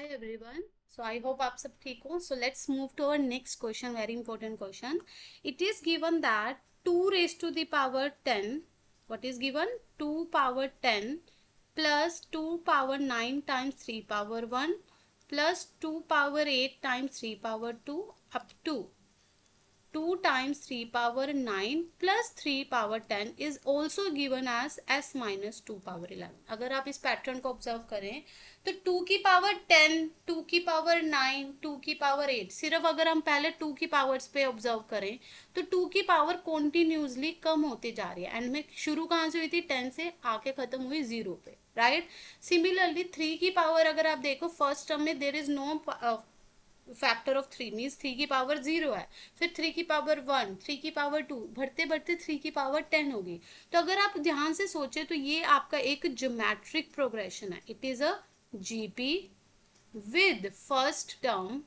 Hi everyone. So I hope आप सब ठीक हो. So let's move to our next question. Very important question. It is given that 2 raised to the power 10. What is given? 2 power 10 plus 2 power 9 times 3 power 1 plus 2 power 8 times 3 power 2 up to 2 times 3 power 9 plus 3 power 10 is also given as s minus 2 power 11. अगर आप इस pattern को observe करें तो 2 की power 10, 2 की power 9, 2 की power 8, सिर्फ अगर हम पहले 2 की पावर्स पे ऑब्जर्व करें तो 2 की पावर कॉन्टिन्यूसली कम होती जा रही है. एंड में शुरू कहाँ से हुई थी? 10 से आके खत्म हुई 0 पे, राइट. सिमिलरली 3 की पावर अगर आप देखो फर्स्ट टर्म में there is no factor of 3 means 3 की पावर 0 है, फिर 3 की पावर 1, 3 की पावर 2, बढ़ते बढ़ते 3 की पावर 10 होगी. तो अगर आप ध्यान से सोचे तो ये आपका एक ज्योमेट्रिक प्रोग्रेशन है. It is a GP with first term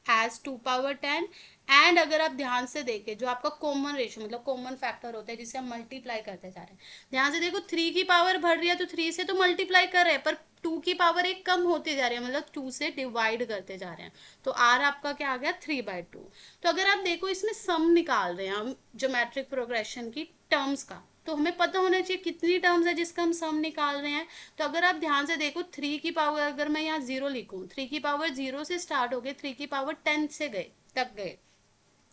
as 2 power 10. And अगर आप ध्यान से देखें जो आपका कॉमन रेशियो मतलब कॉमन फैक्टर होता है जिसे हम मल्टीप्लाई करते जा रहे हैं, ध्यान से देखो 3 की पावर बढ़ रही है तो 3 से तो मल्टीप्लाई कर रहे हैं, पर 2 की पावर एक कम होती जा रही है मतलब 2 से डिवाइड करते जा रहे हैं. तो आर आपका क्या आ गया? 3/2. तो अगर आप देखो इसमें सम निकाल रहे हैं हम ज्योमेट्रिक प्रोग्रेशन की टर्म्स का, तो हमें पता होना चाहिए कितनी टर्म्स है जिसका हम सम निकाल रहे हैं. तो अगर आप ध्यान से देखो 3 की पावर अगर मैं यहाँ 0 लिखूँ, 3 की पावर 0 से स्टार्ट हो गए, 3 की पावर 10 से गए तक गए,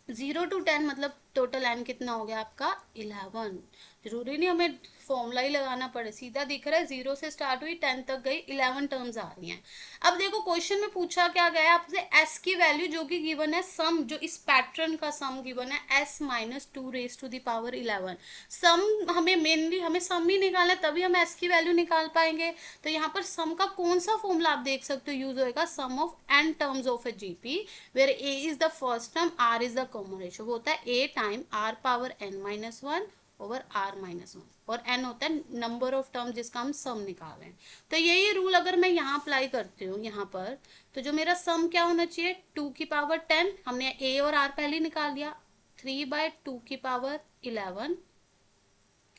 0 to 10 मतलब टोटल एन कितना हो गया आपका? 11. जरूरी नहीं हमें फॉर्मूला ही लगाना पड़े, सीधा दिख रहा है 0 से स्टार्ट हुई 10 तक गई, 11 टर्म्स आ रही हैं. अब देखो क्वेश्चन में पूछा क्या गया है आपसे? एस की वैल्यू जो कि गिवन है सम, जो इस पैटर्न का सम गिवन है S minus 2 raise to the power 11. Sum हमें मेनली हमें सम ही निकालना है तभी हम एस की वैल्यू निकाल पाएंगे. तो यहाँ पर सम का कौन सा फॉर्मूला आप देख सकते हो यूज होगा? Sum of n terms of a GP where a is the first term, r is the common ratio. वो होता है a time r power n minus 1 over r minus 1, और एन होता है नंबर ऑफ टर्म जिसका हम सम निकाल रहे हैं. तो यही रूल अगर मैं यहाँ अप्लाई करती हूँ यहाँ पर, तो जो मेरा सम क्या होना चाहिए? 2 की पावर 10, हमने ए और आर पहले निकाल दिया, 3/2 की पावर 11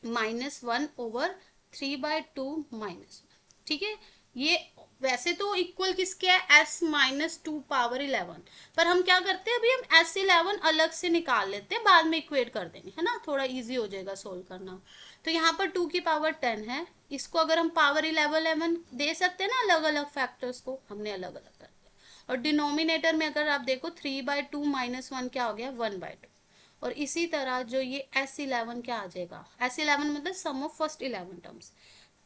माइनस 1 ओवर 3/2 माइनस 1. ठीक है, ये वैसे तो इक्वल किसके है? s माइनस 2 पावर 11, पर हम क्या करते हैं अभी हम s11 अलग से निकाल लेते हैं, बाद में इक्वेट कर देंगे, है ना, थोड़ा इजी हो जाएगा सोल्व करना. तो यहाँ पर 2 की पावर 10 है, इसको अगर हम पावर 11 दे सकते हैं ना अलग अलग फैक्टर्स को, हमने अलग अलग कर दिया. और डिनोमिनेटर में अगर आप देखो 3/2 माइनस 1 क्या हो गया? 1/2. और इसी तरह जो ये s11 क्या आ जाएगा? s11 मतलब सम ऑफ फर्स्ट 11 टर्म्स.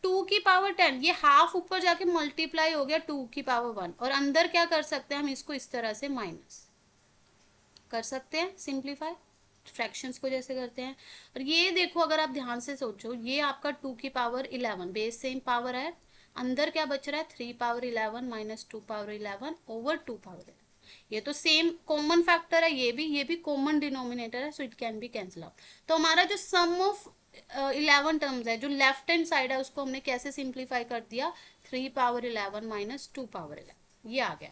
2 की पावर 10 ये हाफ ऊपर जाके मल्टीप्लाई हो गया 2 की पावर 1, और अंदर क्या कर सकते हैं हम? इसको इस तरह से माइनस कर सकते हैं, सिंप्लीफाई फ्रैक्शंस को जैसे करते हैं. और ये देखो अगर आप ध्यान से सोचो, ये आपका 2 की पावर 11 बेस सेम पावर है, अंदर क्या बच रहा है? 3 power 11 minus 2 power 11 over 2 power 11. ये तो सेम कॉमन फैक्टर है, ये भी कॉमन डिनोमिनेटर है, so it can be cancel out. तो हमारा जो सम ऑफ 11 टर्म्स है जो लेफ्ट हैंड साइड है उसको हमने कैसे सिंप्लीफाई कर दिया? 3 पावर 11 माइनस 2 पावर 11, ये आ गया.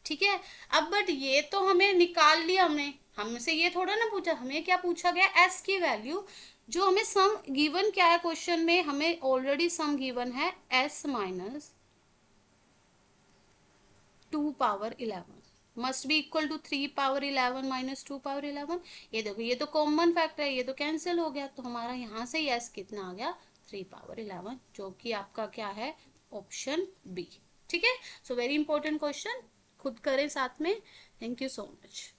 ठीक है, अब बट ये तो हमें निकाल लिया, हमसे ये थोड़ा ना पूछा, हमें क्या पूछा गया? एस की वैल्यू. जो हमें सम गिवन क्या है क्वेश्चन में? हमें ऑलरेडी सम गिवन है S minus 2 power 11 must be equal to 3 power 11 minus 2 power 11. ये देखो ये तो कॉमन फैक्टर है, ये तो कैंसिल हो गया, तो हमारा यहाँ से यस कितना आ गया? 3 पावर 11, जो कि आपका क्या है? Option B. ठीक है, सो वेरी इंपॉर्टेंट क्वेश्चन, खुद करें साथ में. Thank you so much.